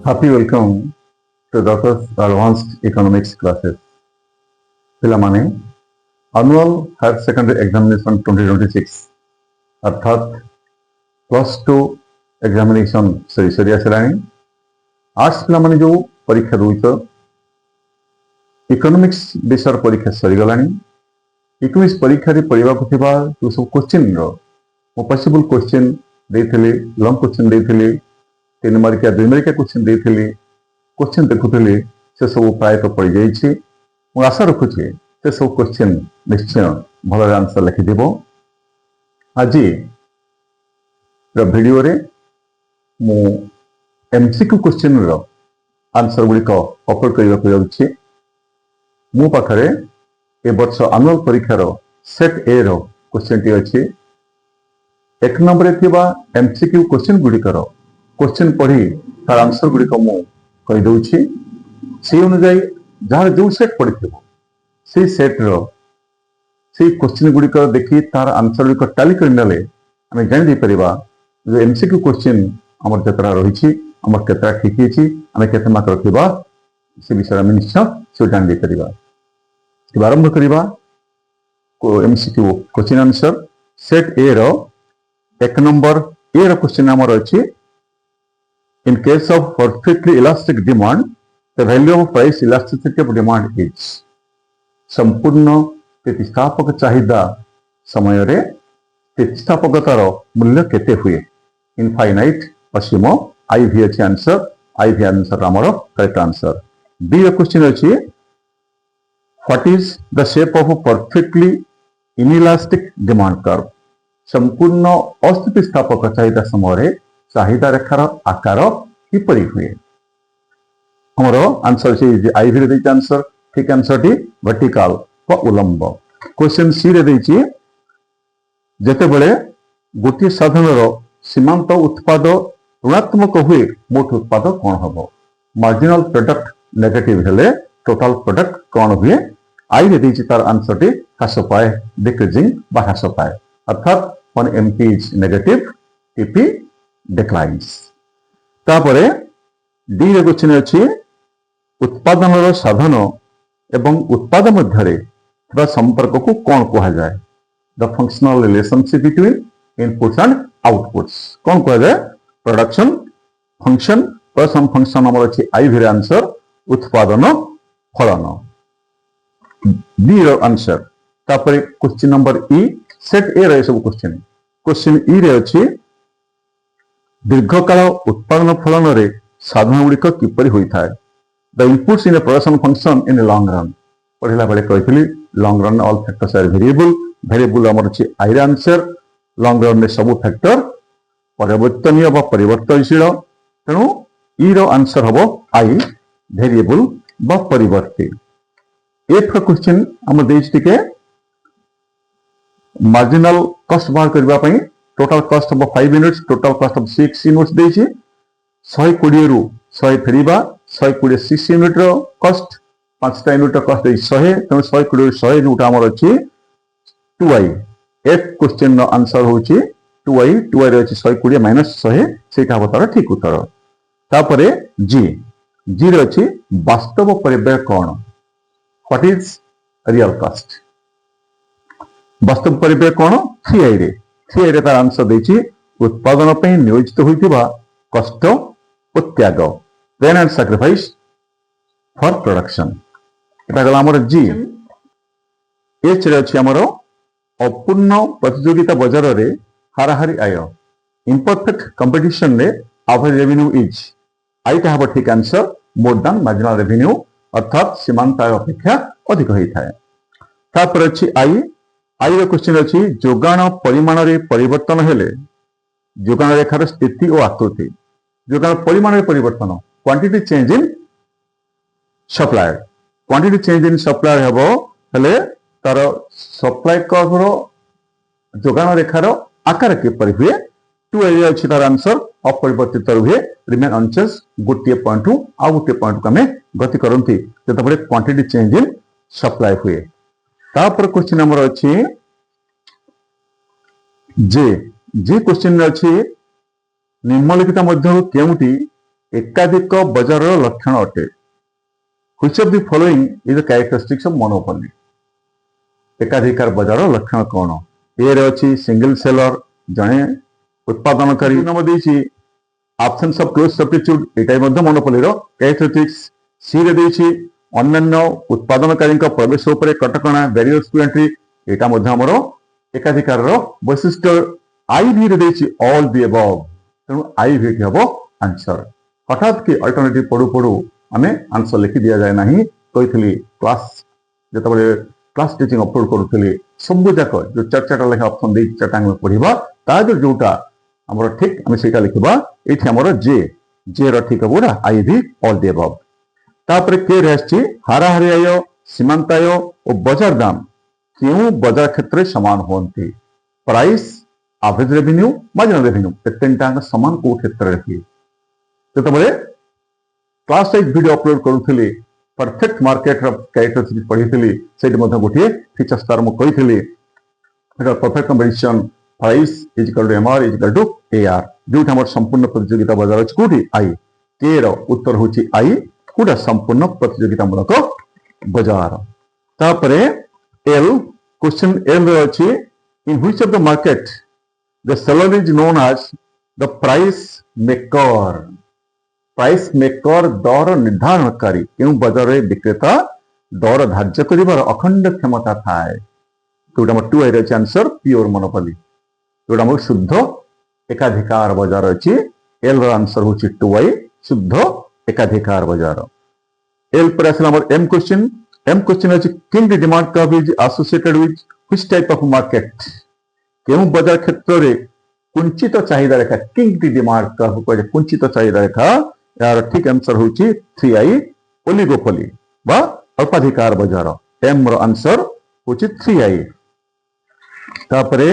Happy welcome to Dr. Advanced Economics classes. पिलामाने annual higher secondary examination 2026 अर्थात +2 examination सरी आसलानी arts पिलामाने जो परीक्षा दूच economics विषय परीक्षा सरीगलानी इकोनॉमिक्स परीक्षा रे पढ़िबा को थिबा जो सब क्वेश्चन रो मो पॉसिबल क्वेश्चन देथिले लॉन्ग क्वेश्चन देथिले 3 मार्किया 2 मार्किया क्वेश्चन देथिले क्वेश्चन देखुथिले से सब प्राय तो पड़ जाइछि मो आशा रखुछि से सब क्वेश्चन निश्चय भल आंसर लिखि देबो आज वीडियो रे मो एमसीक्यू क्वेश्चन रो आंसर गुडी को अपलोड करिबा को जाउछि मो पाखरे ए वर्ष अनुअल परीक्षा रो सेट ए रो क्वेश्चन टी अछि एक नंबर रे थिबा एमसीक्यू क्वेश्चन गुडी करो क्वेश्चन पढ़ी तार आंसर गुडी को मो कहि दउछि से अनुसार जहाँ जो सेट पढ़ी से सेट रो से क्वेश्चन गुडी को देखि तार आंसर गुडी को टैली कर नेले हमें जानि दे परिबा जो एमसीक्यू क्वेश्चन हमर जतरा रहिछि हमर केतरा ठीक अछि हमें केते मार्क रखिबा से विषय में निश्चय से जानि दे परिबा आरंभ करिबा को एमसीक्यू क्वेश्चन आंसर सेट ए रो एक नंबर ए रो क्वेश्चन हमर अछि in case of perfectly elastic demand the value of price elasticity of demand is संपूर्ण स्थितिस्थापक चाहिदा समय रे स्थितिस्थापकतार मूल्य केते हुए इनफाइनाइट असीम आईवी अछि आंसर आईवी आंसर हमर करेक्ट आंसर बी रो क्वेश्चन अछि what is the shape of perfectly inelastic demand curve संपूर्ण अस्थितिस्थापक चाहिदा समय रे चाहिदा रेखार आकार किपरि हुए हमर आंसर से आईवी रे दैछि आंसर ठीक आंसर टी वर्टिकल व उलंब क्वेश्चन सी रे दैछि जेते बेले गोटी साधन रो सीमांत उत्पाद ऋणात्मक हुए मोट उत्पाद कोन हबो मार्जिनल प्रोडक्ट नेगेटिव हेले टोटल प्रोडक्ट कोन हुए आई रे दैछि तार आंसर टी ह्रास पाए डिक्रीजिंग बा ह्रास पाए अर्थात when MP is negative TP declines तापरे डी रे क्वेश्चन अछि उत्पादन रो साधन एवं उत्पाद मध्य रे बा संपर्क को कोन कहा जाय the functional relationship between inputs and outputs कोन कहा जाय production function plus some function हमर अछि आई रे आंसर उत्पादन फलन बी रो आंसर तापरे क्वेश्चन नंबर ई सेट ए रे सब क्वेश्चन ई रे अछि दीर्घकाल उत्पादन फलन रे साधन गुड़िक किपरि होई थाए the inputs in a production function in a long run पढ़िला बेले कहितली long run all factors are variable हमर अछि आई रे आंसर लॉन्ग रन में सब फैक्टर परिवर्तनीय बा परिवर्तनशील तेनु ई रो आंसर हबो आई वेरिएबल बा परिवर्ती एफ का क्वेश्चन हम देइछ टिके मार्जिनल कॉस्ट बाहर करबा पई total cost of 5 units total cost of 6 units देइछि 120 रु 100 फेरिबा 120 6 यूनिट रो कॉस्ट 5 टा यूनिट रो कॉस्ट देइ 100 त 120 100 यूनिट हमर अछि 2i F question no answer होछि 2i रे अछि 120 माइनस 100 सेटा बतार ठीक उत्तर तापरे जी रे अछि वास्तव परिव्यय कोन व्हाट इज रियल कॉस्ट वास्तव परिव्यय कोन 3i रे 3i रे तार आंसर देछि उत्पादन पे नियोजित होइतिबा कष्ट ओ त्याग pain and sacrifice for production एटा गला हमर जी एच रे अछि हमर अपूर्ण प्रतियोगिता बाजार रे हाराहारी आय इम्परफेक्ट कंपटीशन रे एवरेज रेवेन्यू इज आई का हबो ठीक answer more than marginal revenue अर्थात सीमांत आय अपेक्षा अधिक होई थाए तापर अछि आई रो क्वेश्चन अछि जोगान परिमाण रे परिवर्तन हेले जोगान रेखार स्थिति और आकृति जोगान परिमाण रे परिवर्तन quantity change in supply quantity change in supply हेबो हेले तार सप्लाई कर्व रो जोगान रेखार आकार के परि हुए 2 एरिया अछि तार आंसर अपरिवर्तित हुए रिमेन अनचेंज गोटे पॉइंट टू आ गोटे पॉइंट को हमें गति करंती जत बड़े क्वांटिटी चेंज इन सप्लाई हुए तापर क्वेश्चन नंबर अछि जे क्वेश्चन अछि निम्नलिखित मध्यरु केउंटी एकाधिक बजार लक्षण अटे? Which of the following is the characteristics of monopoly? एकाधिकार बजार लक्षण कौन? ए रे अछि सिंगल सेलर, जणे उत्पादनकारी। नंबर देछि absence of close substitute, एटा मध्ये मोनोपोली रो कैरेक्टरिस्टिक्स। सी रे देछि अन्य उत्पादनकारी प्रवेश उपरे कटकणा, बैरियर्स टू एंट्री, एटा मध्ये हमरो एकाधिकार रो वैशिष्ट्य। आई भी रे देछि ऑल द अबव, तेणु आई भी हबो आंसर। हठात कि अल्टरनेटिव पढु पढु आमे आंसर लिखि दिया जाय नाही। कहितली क्लास जेतबे क्लास टीचिंग अपलोड करूतली सब जाक जो चार चार लेखा ऑप्शन दे चाटांग पढिबा ता जोटा हमरो ठीक आमे सेटा लिखबा। एठी हमरो जे रो ठीक हबो ना आई भी ऑल द अबव। तापर के रहछि हाराहारी आय, सीमांत आय और बाजार दाम क्यों बाजार क्षेत्र समान होंती? Price, average revenue, marginal revenue ए तीनटा समान को क्षेत्र रखी। जेतबे क्लास वाइज वीडियो अपलोड करूथली परफेक्ट मार्केट रो कैरेक्टरिस्टिक्स पढिथली सेट मध्ये गोटे फीचर्स तार मु कहिथली एटा perfect competition price is equal to MR is equal to AR, जोटा हमर संपूर्ण प्रतियोगिता बाजार अछि कोठी आई। के रो उत्तर होछि आई, कोटा संपूर्ण प्रतियोगिता मूलक बाजार। तापरे एल क्वेश्चन एल रो अछि in which of the market the seller is known as the price maker? Price maker दर निर्धारणकारी क्यों बाजार रे विक्रेता दर धार्य करिवार अखंड क्षमता थाए? जोटा हमर 2 रे आंसर प्योर मोनोपोली। जोटा हमर शुद्ध एकाधिकार बाजार अछि। एल रो आंसर होछि 2 शुद्ध एकाधिकार बाजार। एल पर आसला हमर एम क्वेश्चन अछि king the demand curve is associated with which type of market? क्यों बाजार क्षेत्र रे कुंचित चाहिदा रेखा किंग द डिमांड कर्व को कुंचित चाहिदा रेखा यार ठीक आंसर होछि 3i ओलिगोपोली बा अल्पाधिकार बाजार। एम रो आंसर होछि 3i। तापरे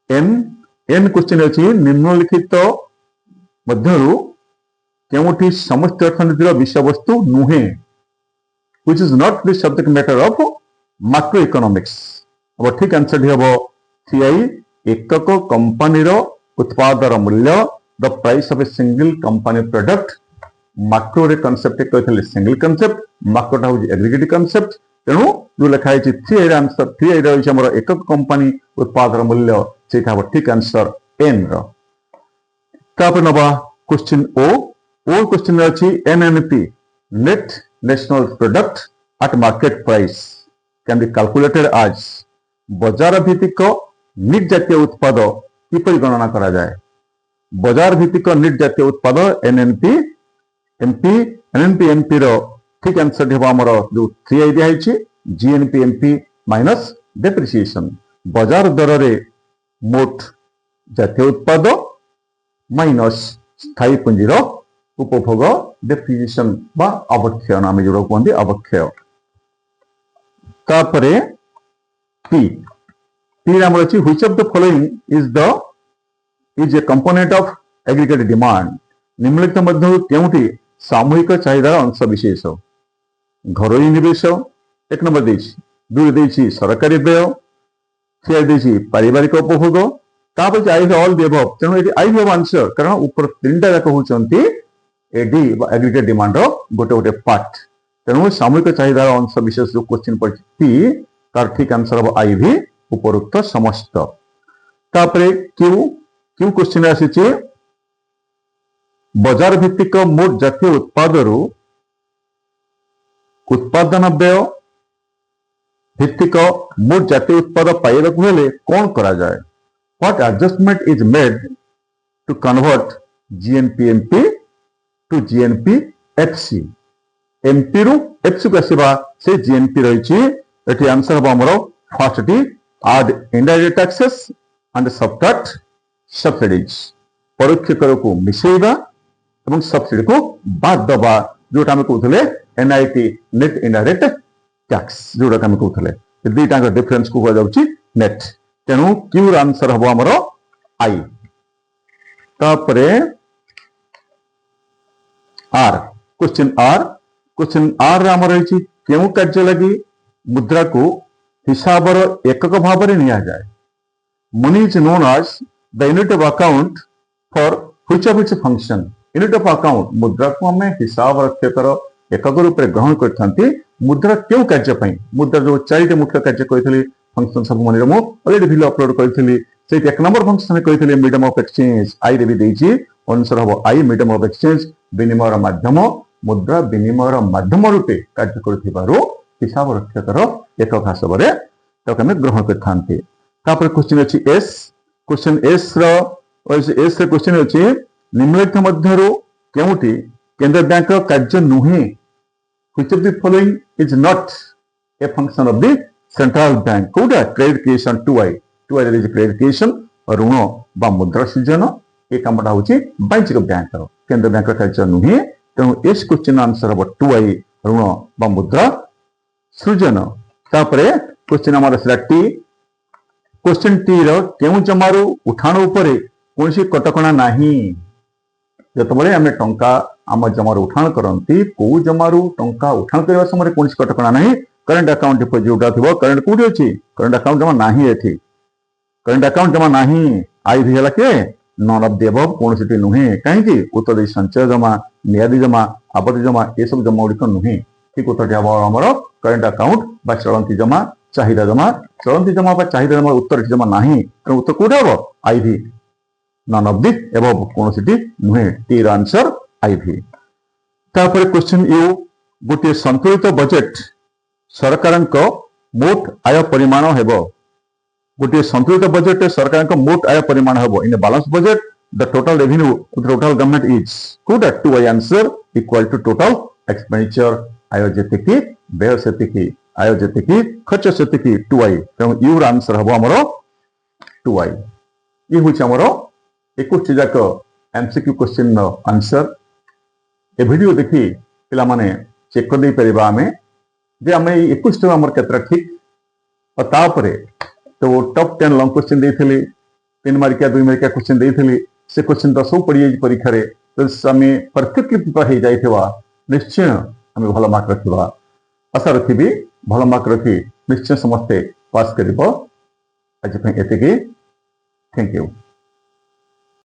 एन क्वेश्चन अछि निम्नलिखित मध्यरु केउठी समस्त अर्थनीतिर विषय वस्तु नुहे? Which is not the subject matter of macro economics. अब ठीक आंसर हबो 3i एकक कंपनी रो उत्पादर मूल्य, the price of a single company product. Macro रे कांसेप्ट कहथले सिंगल कांसेप्ट, मैक्रो टा होछि एग्रीगेट कांसेप्ट। तेणु जो लिखा है 3i आंसर 3i रही हमर एकक कंपनी उत्पादर मूल्य सेटा हो ठीक आंसर एन रो। तापर नबा क्वेश्चन ओ क्वेश्चन अछि NNP net national product at market price can be calculated as बाजार भित्तिक निट जातीय उत्पाद किपरि गणना करा जाय? बाजार भित्तिक निट जातीय उत्पाद एनएनपी एमपी रो ठीक आंसर हेबा हमर जो 3i दिया हिची जीएनपी एमपी माइनस डेप्रिसिएशन। बाजार दर रे मोट जातीय उत्पाद माइनस स्थायी पुंजी रो उपभोग डेप्रिसिएशन बा अवक्षय नाम जोड़ो कहंदी अवक्षय। तापरे पी नाम अछि which of the following is a component of aggregate demand? निम्नलिखित मध्य केउठी सामूहिक चाहिदार अंश विशेष? घरोई निवेश एक नंबर देछि, दुई देछि सरकारी व्यय, तीन देछि पारिवारिक उपभोग, तापर आई ऑल द अबव। तेणु एटी आई भी आंसर कारण ऊपर तीनटा जाक होचंती एडी एग्रीगेट डिमांड रो गोटे गोटे पार्ट। तेणु सामूहिक चाहिदार अंश विशेष जो क्वेश्चन पड़छि पी तार ठीक आंसर हो आई भी उपरोक्त समस्त। तापरे क्यू क्वेश्चन आसीछि बाजार भित्तिक मोट जातीय उत्पादरू उत्पादन व्यय भित्तिक मोट जातीय उत्पाद पाइबाकु हेले कोन करा जाय? What adjustment is made to convert GNPMP to GNPFC? MP रु एफसी को आसीबा से जीएनपी रहिछि। एठी आंसर हो हमरो फर्स्ट टी add indirect taxes and subtract subsidies। परोक्ष कर को मिसेइबा एवं सब्सिडी को बाद दबा जोटा हम कहथले एनआईटी नेट इनडायरेक्ट टैक्स जोटा हम कहथले दुईटा डिफरेंस को हो जाउची नेट। तेणु क्यू आंसर हबो हमरो आई। तापरे आर क्वेश्चन आर हमर रहिछि केउ कार्य लागि मुद्रा को हिसाबर एकक भाव में निया जाए? Money is known as the unit of account for which of its function unit of account मुद्रा को हमें हिसाब रक्षकर एकक रूप में ग्रहण करथांती मुद्रा क्यों कार्य पई मुद्रा जो चारिटे मुख्य कार्य कहितली फंक्शन सब मन मु ऑलरेडी वीडियो अपलोड करितली से एक नंबर फंक्शन कहितली मीडियम ऑफ एक्सचेंज आई रे भी देछि आंसर हबो आई मीडियम ऑफ एक्सचेंज विनिमय माध्यम मुद्रा विनिमय माध्यम रूपे कार्य करथिबारो हिसाब रक्षकर एकक हिसाबरे तक हमें ग्रहण करथांती तापर क्वेश्चन अछि एस क्वेश्चन एस रे क्वेश्चन अछि निम्नलिखित मध्यरु केउटी केंद्र बैंक कार्य नुहे which of the following is not a function of the central bank कोडा credit creation 2i there is credit creation ऋण बा मुद्रा सृजन ए कामटा होची वाणिज्यिक बैंक केंद्र बैंक कार्य नुहे तेणु इस क्वेश्चन आंसर हम 2i ऋण बा मुद्रा सृजन तापरे क्वेश्चन हमारा सिला टी क्वेश्चन टी रो केउ जमारू उठाण उपरे कोनसी कटकणा नाही जतबले हमें टंका आम जमार उठाण करती को जमारू टंका उठाण करने समय कौन कटकणा नहीं करंट अकाउंट डिपोजिट जोटा थी करंट कौटी अच्छी करंट अकाउंट जमा नहीं एथि करंट अकाउंट जमा नहीं आई भी है के नन ऑफ द अबव कौन सी नुहे कहीं उत्तर संचय जमा नियादी जमा आबद्ध जमा ये सब जमा गुड़िक नुहे ठीक उत्तर हम आमर करंट अकाउंट बा चलती जमा चलती जमा चाहिदा जमा उत्तर जमा नहीं उत्तर कौटे हम आई भी नन ऑफ द अबव कौन सी नुहे टी आंसर आईभी तापर क्वेश्चन यू गोटे संतुलित बजेट सरकार मोट आय परिमाण हेबो गोटे संतुलित बजेट सरकार मोट आय परिमाण हेबो in balance budget the total revenue total government is कोडा 2i answer equal to total expenditure आय जेतिकी व्यय सेतिकी आय जेतिकी खर्च सेतिकी 2i तेणु यू आंसर हेबो हमरो 2i ये होची हमरो 21 जाक MCQ question answer A video देखी पिला माने चेक कर दे परिबा हमें जे हमें 21 टा हमर केतरा ठीक और तापरे तो टॉप 10 लॉन्ग क्वेश्चन देथिली 3 मार्किया 2 मार्किया क्वेश्चन देथिली से क्वेश्चन तो सब पड़ी परीक्षा रे तो हमें परफेक्टली प्रिपेयर हे जाइथिबा निश्चय हमें भलो मार्क रखिबा आशा रखिबी भलो मार्क रखी निश्चय समस्त पास करिबो आज पे एतेके थैंक यू।